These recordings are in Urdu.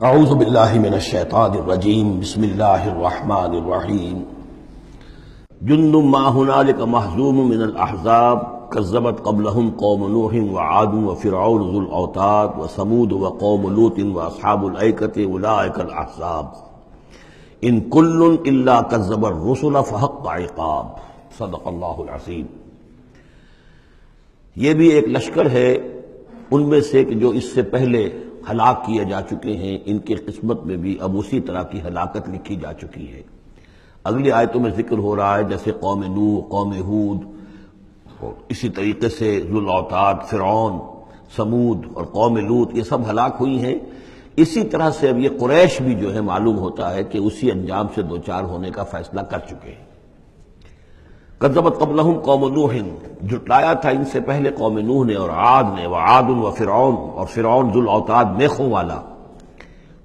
اعوذ باللہ من الشیطان الرجیم بسم اللہ الرحمن الرحیم جند ما هنالک مہزوم من الاحزاب کذبت قبلہم قوم نوح وعاد وفرعون ذو الاوتاد وثمود وقوم لوط واصحاب الایکۃ اولئک الاحزاب ان کل الا کذب الرسل فحق عقاب صدق اللہ العظیم۔ یہ بھی ایک لشکر ہے ان میں سے کہ جو اس سے پہلے ہلاک کیے جا چکے ہیں، ان کی قسمت میں بھی اب اسی طرح کی ہلاکت لکھی جا چکی ہے۔ اگلی آیتوں میں ذکر ہو رہا ہے جیسے قوم نوح، قوم ہود، اسی طریقے سے ذو الاوتاد، فرعون، ثمود اور قوم لوط، یہ سب ہلاک ہوئی ہیں۔ اسی طرح سے اب یہ قریش بھی جو ہے معلوم ہوتا ہے کہ اسی انجام سے دوچار ہونے کا فیصلہ کر چکے ہیں۔ کذبت قبلہم قوم نوح، جھٹلایا تھا ان سے پہلے قوم نوح نے اور عاد نے، وعاد وفرعون، اور فرعون ذو الاوتاد میخوں والا،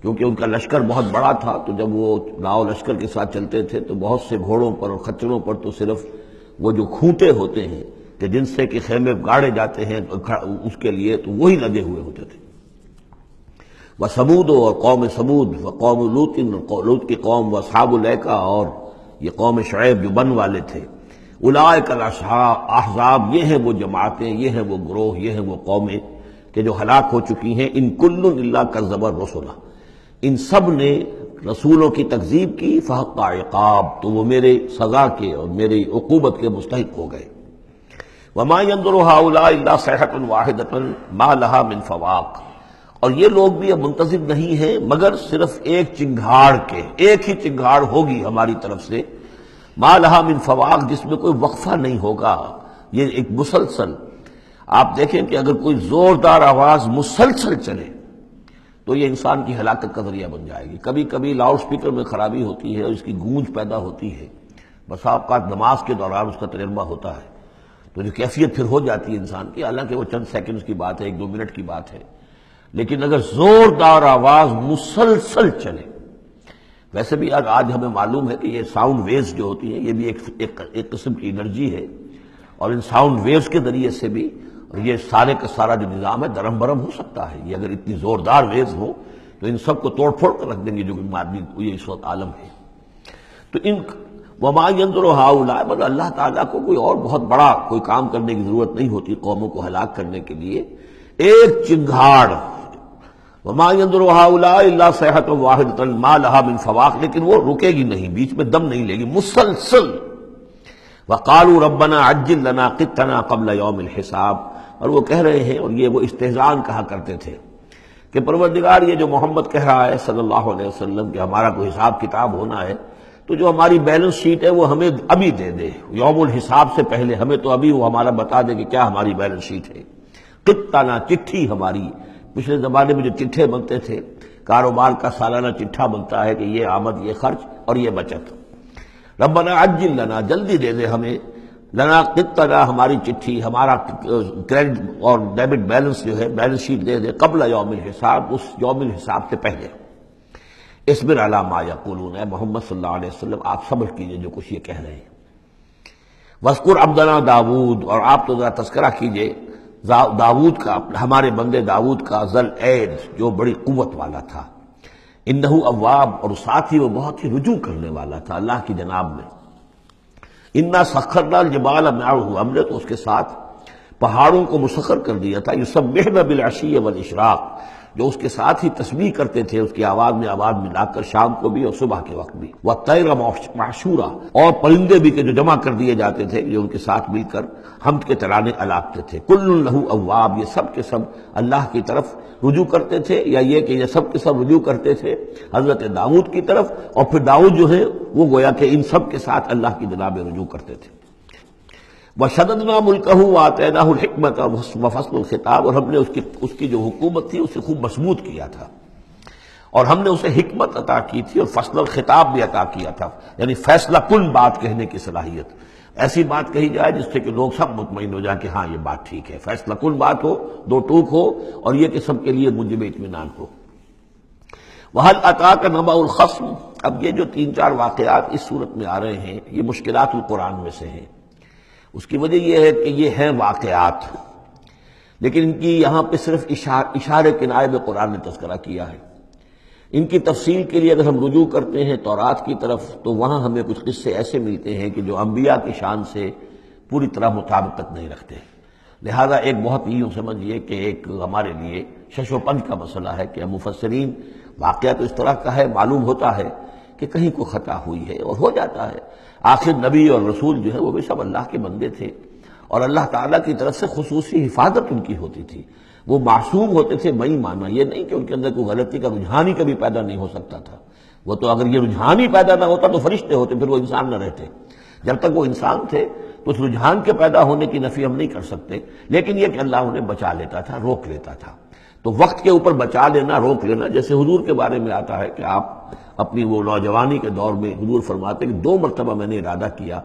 کیونکہ ان کا لشکر بہت بڑا تھا، تو جب وہ لاؤ لشکر کے ساتھ چلتے تھے تو بہت سے گھوڑوں پر اور خچروں پر تو صرف وہ جو کھوٹے ہوتے ہیں کہ جن سے کہ خیمے گاڑے جاتے ہیں اس کے لیے، تو وہی لگے ہوئے ہوتے تھے۔ وثمود، اور قوم ثمود، وقوم لوط، لوط کی قوم، واصحاب الایکہ، اور یہ قوم شعیب جو بن والے تھے، اولئک الاحزاب، یہ ہیں وہ جماعتیں، یہ ہیں وہ گروہ، یہ ہیں وہ قومیں کہ جو ہلاک ہو چکی ہیں۔ ان کل الا کذب الرسل، ان سب نے رسولوں کی تکذیب کی، فحق عقاب، تو وہ میرے سزا کے اور میری عقوبت کے مستحق ہو گئے۔ وما ينظر هؤلاء الا صيحة واحدة ما لها من فواق، اور یہ لوگ بھی اب منتظر نہیں ہیں مگر صرف ایک چنگھاڑ کے، ایک ہی چنگھاڑ ہوگی ہماری طرف سے، ما لہا من فواق، جس میں کوئی وقفہ نہیں ہوگا، یہ ایک مسلسل۔ آپ دیکھیں کہ اگر کوئی زوردار آواز مسلسل چلے تو یہ انسان کی ہلاکت کا ذریعہ بن جائے گی۔ کبھی کبھی لاؤڈ سپیکر میں خرابی ہوتی ہے اور اس کی گونج پیدا ہوتی ہے، بس اوقات نماز کے دوران اس کا تجربہ ہوتا ہے تو جو کیفیت پھر ہو جاتی ہے انسان کی، حالانکہ وہ چند سیکنڈز کی بات ہے، 1-2 منٹ کی بات ہے، لیکن اگر زوردار آواز مسلسل چلے، ویسے بھی آج ہمیں معلوم ہے کہ یہ ساؤنڈ ویوز جو ہوتی ہیں یہ بھی ایک قسم کی انرجی ہے، اور ان ساؤنڈ ویوز کے ذریعے سے بھی یہ سارے کا سارا جو نظام ہے درہم برہم ہو سکتا ہے۔ یہ اگر اتنی زوردار ویوز ہو تو ان سب کو توڑ پھوڑ کر رکھ دیں گے جو آدمی یہ اس وقت عالم ہے۔ تو ان وما ينظر هؤلاء، مگر اللہ تعالیٰ کو کوئی اور بہت بڑا کوئی کام کرنے کی ضرورت نہیں ہوتی قوموں کو ہلاک کرنے کے لیے، ایک چنگھاڑ، وما ينظر هؤلاء الا صيحة واحدة ما لها من فواق، لیکن وہ رکے گی نہیں، بیچ میں دم نہیں لے گی، مسلسل۔ وقالوا ربنا عجل لنا قطنا قبل يوم الحساب، اور وہ کہہ رہے ہیں، اور یہ وہ استہزاء کہا کرتے تھے کہ پروردگار یہ جو محمد کہہ رہا ہے صلی اللہ علیہ وسلم کہ ہمارا کوئی حساب کتاب ہونا ہے تو جو ہماری بیلنس شیٹ ہے وہ ہمیں ابھی دے دے، یوم الحساب سے پہلے ہمیں تو ابھی وہ ہمارا بتا دے کہ کیا ہماری بیلنس شیٹ ہے۔ قطنا، چٹھی ہماری، پچھلے زمانے میں جو چٹھے بنتے تھے، کاروبار کا سالانہ چٹھا بنتا ہے کہ یہ آمد، یہ خرچ اور یہ بچت۔ ربنا عجل لنا، جلدی دے دے ہمیں، لنا قطنا، ہماری چٹھی، ہمارا کریڈٹ اور ڈیبٹ بیلنس جو ہے، بیلنس شیٹ دے دے، قبل یوم الحساب، اس یوم الحساب سے پہلے۔ اصبر علی ما یقولون، اے محمد صلی اللہ علیہ وسلم آپ صبر کیجئے جو کچھ یہ کہہ رہے ہیں۔ واذکر عبدنا داود، اور آپ تو ذرا تذکرہ کیجئے داود کا، ہمارے بندے داود کا، ذل عید، جو بڑی قوت والا تھا، انہ اواب، اور ساتھ ہی وہ بہت ہی رجوع کرنے والا تھا اللہ کی جناب میں۔ انا سخرنا الجبال معه، ہم نے تو اس کے ساتھ پہاڑوں کو مسخر کر دیا تھا، یسبحن بالعشی والاشراق، جو اس کے ساتھ ہی تسبیح کرتے تھے اس کی آواز میں آواز ملا کر، شام کو بھی اور صبح کے وقت بھی۔ والطیر محشورا، اور پرندے بھی کہ جو جمع کر دیے جاتے تھے، جو ان کے ساتھ مل کر حمد کے ترانے الاپتے تھے۔ کل لہ اواب، یہ سب کے سب اللہ کی طرف رجوع کرتے تھے، یا یہ کہ یہ سب کے سب رجوع کرتے تھے حضرت داؤد کی طرف، اور پھر داؤد جو ہے وہ گویا کہ ان سب کے ساتھ اللہ کی جناب رجوع کرتے تھے۔ وشددنا ملکہ وآتیناہ الحکمۃ وفصل الخطاب، اور ہم نے اس کی جو حکومت تھی اسے خوب مضبوط کیا تھا، اور ہم نے اسے حکمت عطا کی تھی اور فصل الخطاب بھی عطا کیا تھا، یعنی فیصلہ کن بات کہنے کی صلاحیت، ایسی بات کہی جائے جس سے کہ لوگ سب مطمئن ہو جائیں کہ ہاں یہ بات ٹھیک ہے، فیصلہ کن بات ہو، دو ٹوک ہو، اور یہ کہ سب کے لیے موجب اطمینان ہو۔ وَهَلْ أَتَاكَ نَبَأُ الْخَصْمِ، اب یہ جو 3-4 واقعات اس صورت میں آ رہے ہیں یہ مشکلات القرآن میں سے ہیں۔ اس کی وجہ یہ ہے کہ یہ ہیں واقعات، لیکن ان کی یہاں پہ صرف اشارے کنائے میں قرآن نے تذکرہ کیا ہے۔ ان کی تفصیل کے لیے اگر ہم رجوع کرتے ہیں تورات کی طرف تو وہاں ہمیں کچھ قصے ایسے ملتے ہیں کہ جو انبیاء کی شان سے پوری طرح مطابقت نہیں رکھتے. لہذا ایک بہت یوں سمجھیے کہ ایک ہمارے لیے شش و پنج کا مسئلہ ہے کہ مفسرین واقعہ تو اس طرح کا ہے، معلوم ہوتا ہے کہ کہیں کو خطا ہوئی ہے اور ہو جاتا ہے. آخر نبی اور رسول جو ہے وہ بھی سب اللہ کے بندے تھے اور اللہ تعالیٰ کی طرف سے خصوصی حفاظت ان کی ہوتی تھی. وہ معصوم ہوتے تھے بئی معنی یہ نہیں کہ ان کے اندر کوئی غلطی کا رجحان ہی کبھی پیدا نہیں ہو سکتا تھا. وہ تو اگر یہ رجحان ہی پیدا نہ ہوتا تو فرشتے ہوتے، پھر وہ انسان نہ رہتے. جب تک وہ انسان تھے تو اس رجحان کے پیدا ہونے کی نفی ہم نہیں کر سکتے، لیکن یہ کہ اللہ انہیں بچا لیتا تھا، روک لیتا تھا. تو وقت کے اوپر بچا لینا، روک لینا، جیسے حضور کے بارے میں آتا ہے کہ آپ اپنی وہ نوجوانی کے دور میں حضور فرماتے کہ 2 مرتبہ میں نے ارادہ کیا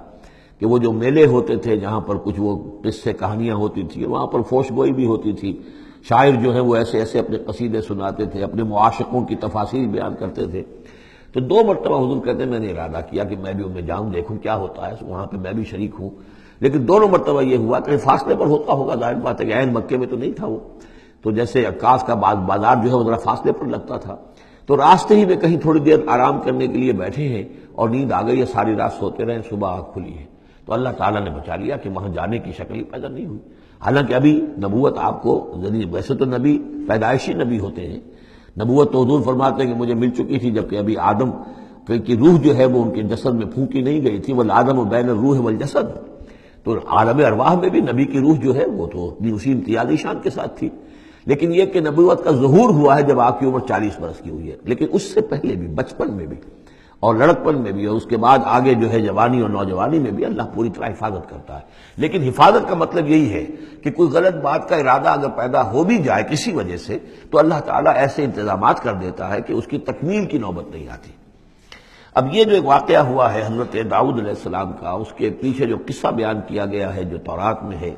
کہ وہ جو میلے ہوتے تھے جہاں پر کچھ وہ قصے کہانیاں ہوتی تھیں، وہاں پر فوش گوئی بھی ہوتی تھی، شاعر جو ہیں وہ ایسے ایسے اپنے قصیدے سناتے تھے، اپنے معاشقوں کی تفاصیل بیان کرتے تھے. تو 2 مرتبہ حضور کہتے ہیں میں نے ارادہ کیا کہ میں بھی ان میں جاؤں، دیکھوں کیا ہوتا ہے، وہاں پہ میں بھی شریک ہوں. لیکن دونوں مرتبہ یہ ہوا کہ فاصلے پر ہوتا ہوگا، ظاہر بات ہے کہ عین مکے میں تو نہیں تھا وہ. تو جیسے عکاس کا بازار جو ہے وہ ذرا فاصلے پر لگتا تھا، تو راستے ہی میں کہیں تھوڑی دیر آرام کرنے کے لیے بیٹھے ہیں اور نیند آ گئی ہے، ساری رات سوتے رہے، صبح آنکھ کھلی ہے تو اللہ تعالیٰ نے بچا لیا کہ وہاں جانے کی شکل ہی پیدا نہیں ہوئی. حالانکہ ابھی نبوت آپ کو ویسے تو نبی پیدائشی نبی ہوتے ہیں، نبوت تو حضور فرماتے ہیں کہ مجھے مل چکی تھی جبکہ ابھی آدم کی روح جو ہے وہ ان کے جسد میں پھونکی نہیں گئی تھی. والآدم بین الروح والجسد، تو عالم ارواح میں بھی نبی کی روح جو ہے وہ تو اپنی اسی امتیازی شان کے ساتھ تھی. لیکن یہ کہ نبوت کا ظہور ہوا ہے جب آپ کی عمر 40 برس کی ہوئی ہے، لیکن اس سے پہلے بھی بچپن میں بھی اور لڑکپن میں بھی اور اس کے بعد آگے جو ہے جوانی اور نوجوانی میں بھی اللہ پوری طرح حفاظت کرتا ہے. لیکن حفاظت کا مطلب یہی ہے کہ کوئی غلط بات کا ارادہ اگر پیدا ہو بھی جائے کسی وجہ سے تو اللہ تعالیٰ ایسے انتظامات کر دیتا ہے کہ اس کی تکمیل کی نوبت نہیں آتی. اب یہ جو ایک واقعہ ہوا ہے حضرت داؤد علیہ السلام کا، اس کے پیچھے جو قصہ بیان کیا گیا ہے جو تورات میں ہے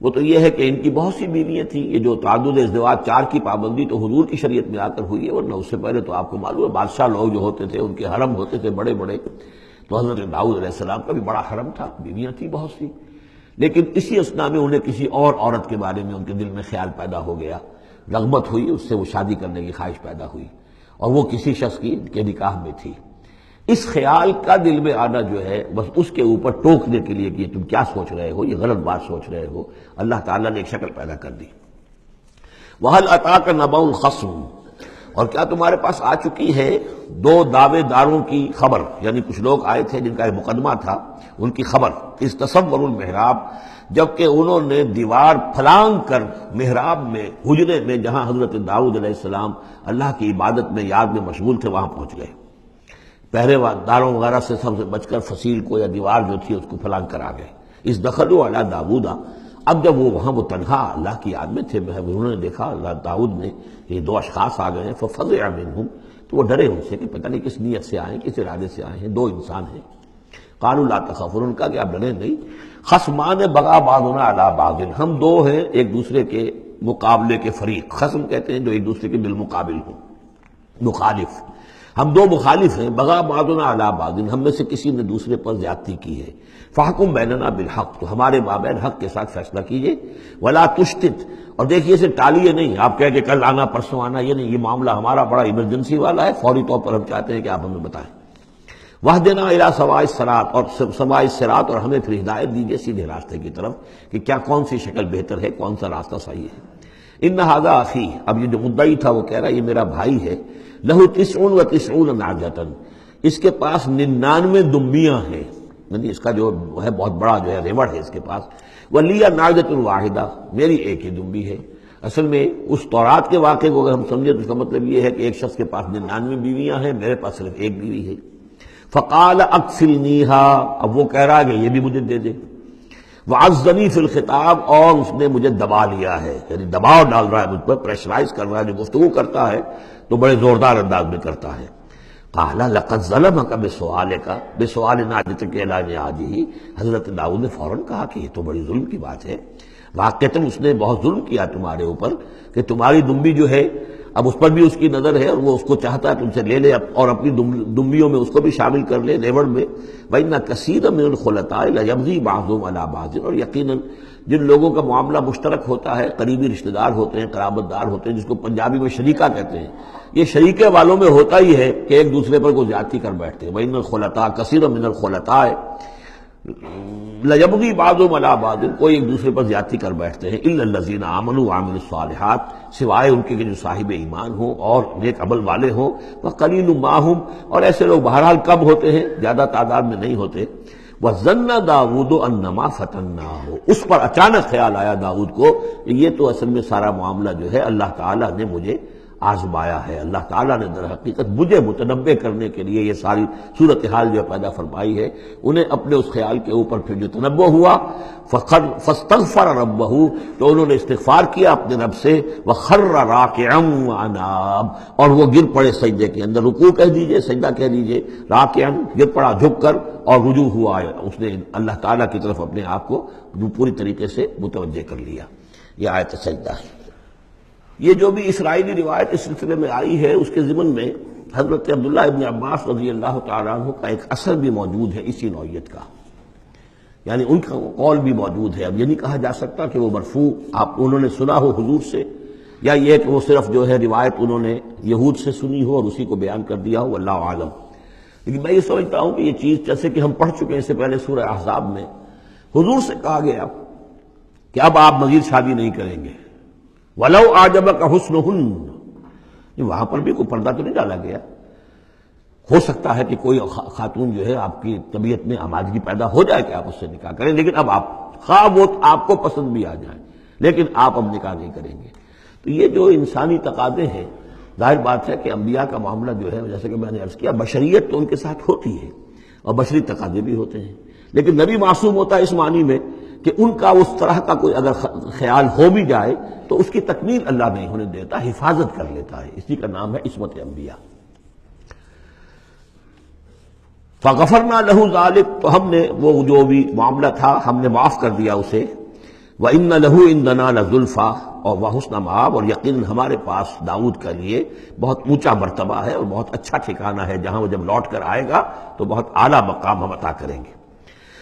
وہ تو یہ ہے کہ ان کی بہت سی بیویاں تھیں. یہ جو تعدد ازدواج 4 کی پابندی تو حضور کی شریعت میں آ کر ہوئی ہے، ورنہ اس سے پہلے تو آپ کو معلوم ہے بادشاہ لوگ جو ہوتے تھے ان کے حرم ہوتے تھے بڑے بڑے. تو حضرت داؤد علیہ السلام کا بھی بڑا حرم تھا، بیویاں تھیں بہت سی. لیکن اسی اثنا میں انہیں کسی اور عورت کے بارے میں ان کے دل میں خیال پیدا ہو گیا، رغبت ہوئی، اس سے وہ شادی کرنے کی خواہش پیدا ہوئی اور وہ کسی شخص کے نکاح میں تھی. اس خیال کا دل میں آنا جو ہے بس اس کے اوپر ٹوکنے کے لیے کہ تم کیا سوچ رہے ہو، یہ غلط بات سوچ رہے ہو، اللہ تعالیٰ نے ایک شکل پیدا کر دی. وَهَلْ أَتَاكَ نَبَأُ الْخَصْمِ، اور کیا تمہارے پاس آ چکی ہے 2 دعوے داروں کی خبر، یعنی کچھ لوگ آئے تھے جن کا ایک مقدمہ تھا، ان کی خبر. اِذْ تَصَوَّرُوا الْمِحْرَابَ، جبکہ انہوں نے دیوار پھلانگ کر محراب میں، حجرے میں جہاں حضرت داؤد علیہ السلام اللہ کی عبادت میں یاد میں مشغول تھے وہاں پہنچ گئے. پہرے داروں وغیرہ سے سب سے بچ کر فصیل کو یا دیوار جو تھی اس کو پھلانگ کر آ گئے. اس دخلوا علی داؤد، اب جب وہ وہاں وہ تنہا اللہ کی یاد میں تھے، انہوں نے دیکھا اللہ داؤد نے کہ 2 اشخاص آ گئے ہیں، ففزع منہم، تو وہ ڈرے ان سے کہ پتہ نہیں کس نیت سے آئے ہیں، کس ارادے سے آئے ہیں. 2 انسان ہیں. قالوا لا تخف، ان کا کہ آپ ڈریں نہیں. خصمان بغى بعضنا علی بعض، ہم 2 ہیں ایک دوسرے کے مقابلے کے فریق. خصم کہتے ہیں جو ایک دوسرے کے بالمقابل ہوں، مخالف. ہم 2 مخالف ہیں. بغى بعضنا علی بعض، ہم میں سے کسی نے دوسرے پر زیادتی کی ہے. فاحکم بیننا بالحق، تو ہمارے مابین حق کے ساتھ فیصلہ کیجیے. ولا تشتت، اور دیکھیے اسے ٹالیے نہیں. آپ کہہ کہ کل آنا پرسوں آنا، یہ نہیں، یہ معاملہ ہمارا بڑا ایمرجنسی والا ہے، فوری طور پر ہم چاہتے ہیں کہ آپ ہمیں بتائیں. وہدنا الی سواء الصراط، اور سواء الصراط، اور ہمیں پھر ہدایت دیجیے سیدھے راستے کی طرف کہ کیا کون سی شکل بہتر ہے، کون سا راستہ صحیح ہے. ان ھذا اخی، اب یہ جو مدعی تھا وہ کہہ رہا ہے یہ میرا بھائی ہے. لہ 99 نعجۃ، اس کے پاس 99 دمبیاں ہیں، یعنی اس کا جو ہے بہت بڑا جو ہے ریوڑ ہے اس کے پاس. ولی نعجۃ واحدہ، میری ایک ہی دمبی ہے. اصل میں اس تورات کے واقعے کو اگر ہم سمجھیں تو اس کا مطلب یہ ہے کہ ایک شخص کے پاس 99 بیویاں ہیں، میرے پاس صرف ایک بیوی ہے. فقال اکفلنیھا، اب وہ کہہ رہا ہے کہ یہ بھی مجھے دے دے. وعزنی فی الخطاب، اور اس نے مجھے دبا لیا ہے، یعنی دباؤ ڈال رہا ہے مجھ پر، پریشرائز کر رہا ہے. جو گفتگو کرتا ہے تو بڑے زوردار انداز میں کرتا ہے. قال لقد ظلمک بسؤالک، بسؤال نعجتک الی نعاجہ، حضرت داؤد نے فوراً کہا کہ یہ تو بڑی ظلم کی بات ہے، واقعتاً اس نے بہت ظلم کیا تمہارے اوپر کہ تمہاری دمبی جو ہے اب اس پر بھی اس کی نظر ہے اور وہ اس کو چاہتا ہے تم سے لے لے اور اپنی دمبیوں میں اس کو بھی شامل کر لے ریوڑ میں. وَإِنَّ كَثِيرًا مِنَ الْخُلَطَاءِ لَيَبْغِي بَعْضُهُمْ عَلَى بَعْضٍ، اور یقیناً جن لوگوں کا معاملہ مشترک ہوتا ہے، قریبی رشتہ دار ہوتے ہیں، قرابت دار ہوتے ہیں، جس کو پنجابی میں شریکہ کہتے ہیں، یہ شریکے والوں میں ہوتا ہی ہے کہ ایک دوسرے پر کوئی زیادتی کر بیٹھتے ہیں۔ وَإِنَّ الْخُلَطَاءَ كَثِيرٌ مِّنَ الْخُلَطَاءِ لَيَبْغِي بَعْضُهُمْ عَلَىٰ بَعْضٍ، کوئی ایک دوسرے پر زیادتی کر بیٹھتے ہیں، إِلَّا الَّذِينَ آمَنُوا وَعَمِلُوا الصَّالِحَاتِ، سوائے ان کے کہ جو صاحب ایمان ہوں اور نیک عمل والے ہوں، وَقَلِيلٌ مَّا هُمْ، اور ایسے لوگ بہرحال کم ہوتے ہیں، زیادہ تعداد میں نہیں ہوتے۔ وَظَنَّ داؤد أَنَّمَا فَتَنَّاهُ، اس پر اچانک خیال آیا داؤد کو کہ یہ تو اصل میں سارا معاملہ جو ہے اللہ تعالیٰ نے مجھے آزمایا ہے، اللہ تعالیٰ نے در حقیقت مجھے متنبع کرنے کے لیے یہ ساری صورتحال جو پیدا فرمائی ہے۔ انہیں اپنے اس خیال کے اوپر پھر جو تنبع ہوا، فاستغفر ربہ، تو انہوں نے استغفار کیا اپنے رب سے، وخر راکعا واناب، اور وہ گر پڑے سجدے کے اندر، رکوع کہہ دیجئے، سجدہ کہہ دیجئے، راکعا گر پڑا جھک کر، اور رجوع ہوا، اس نے اللہ تعالیٰ کی طرف اپنے آپ کو پوری طریقے سے متوجہ کر لیا۔ یہ آیت سجدہ ہے۔ یہ جو بھی اسرائیلی روایت اس سلسلے میں آئی ہے، اس کے ضمن میں حضرت عبداللہ ابن عباس رضی اللہ تعالیٰ عنہ کا ایک اثر بھی موجود ہے اسی نوعیت کا، یعنی ان کا قول بھی موجود ہے۔ اب یہ نہیں کہا جا سکتا کہ وہ مرفوع انہوں نے سنا ہو حضور سے، یا یہ کہ وہ صرف جو ہے روایت انہوں نے یہود سے سنی ہو اور اسی کو بیان کر دیا ہو، اللہ عالم۔ لیکن میں یہ سمجھتا ہوں کہ یہ چیز جیسے کہ ہم پڑھ چکے ہیں اس سے پہلے سورہ احزاب میں، حضور سے کہا گیا کہ اب آپ مزید شادی نہیں کریں گے، وَلَوْ أَعْجَبَكَ حُسْنُهُنَّ، وہاں پر بھی کوئی پردہ تو نہیں ڈالا گیا۔ ہو سکتا ہے کہ کوئی خاتون جو ہے آپ کی طبیعت میں آمادگی پیدا ہو جائے کہ آپ اس سے نکاح کریں، لیکن اب آپ خواہ وہ آپ کو پسند بھی آ جائیں، لیکن آپ اب نکاح نہیں کریں گے۔ تو یہ جو انسانی تقاضے ہیں، ظاہر بات ہے کہ انبیاء کا معاملہ جو ہے، جیسے کہ میں نے عرض کیا، بشریت تو ان کے ساتھ ہوتی ہے اور بشری تقاضے بھی ہوتے ہیں، لیکن نبی معصوم ہوتا ہے اس معنی میں کہ ان کا اس طرح کا کوئی اگر خیال ہو بھی جائے تو اس کی تکمیل اللہ نہیں ہونے دیتا، حفاظت کر لیتا ہے، اسی کا نام ہے عصمت انبیاء۔ فغفرنا لہ ذلک، تو ہم نے وہ جو بھی معاملہ تھا ہم نے معاف کر دیا اسے، وَإِنَّ لَهُ عِندَنَا لَزُلْفَىٰ، اور وَحُسْنَ مآب، اور یقیناً ہمارے پاس داؤد کا لیے بہت اونچا مرتبہ ہے اور بہت اچھا ٹھکانہ ہے، جہاں وہ جب لوٹ کر آئے گا تو بہت اعلیٰ مقام ہم عطا کریں گے۔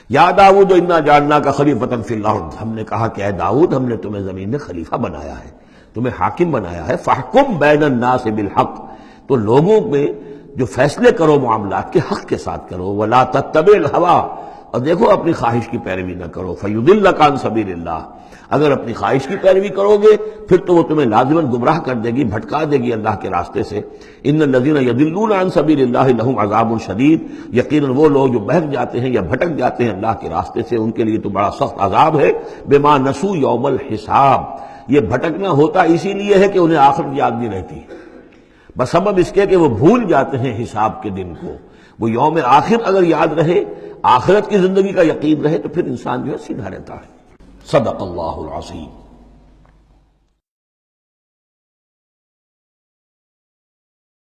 یا داؤد انا جعلناک خلیفۃ فی الارض، ہم نے کہا کہ اے داؤد ہم نے تمہیں زمین میں خلیفہ بنایا ہے، تمہیں حاکم بنایا ہے، فاحکم بین الناس بالحق، تو لوگوں میں جو فیصلے کرو معاملات کے حق کے ساتھ کرو، ولا تتبع الہویٰ، اور دیکھو اپنی خواہش کی پیروی نہ کرو، فیضلک عن سبیل اللہ، اگر اپنی خواہش کی پیروی کرو گے پھر تو وہ تمہیں لازماً گمراہ کر دے گی، بھٹکا دے گی اللہ کے راستے سے۔ ان الذین یضلون عن سبیل اللہ لہم عذاب شدید، یقیناً وہ لوگ جو بہک جاتے ہیں یا بھٹک جاتے ہیں اللہ کے راستے سے، ان کے لیے تو بڑا سخت عذاب ہے۔ بما نسوا یوم الحساب، یہ بھٹکنا ہوتا اسی لیے ہے کہ انہیں آخرت یاد نہیں رہتی، بسبب اس کے کہ وہ بھول جاتے ہیں حساب کے دن کو۔ وہ یوم آخر اگر یاد رہے، آخرت کی زندگی کا یقین رہے، تو پھر انسان جو ہے سیدھا رہتا ہے۔ صدق اللہ العظیم۔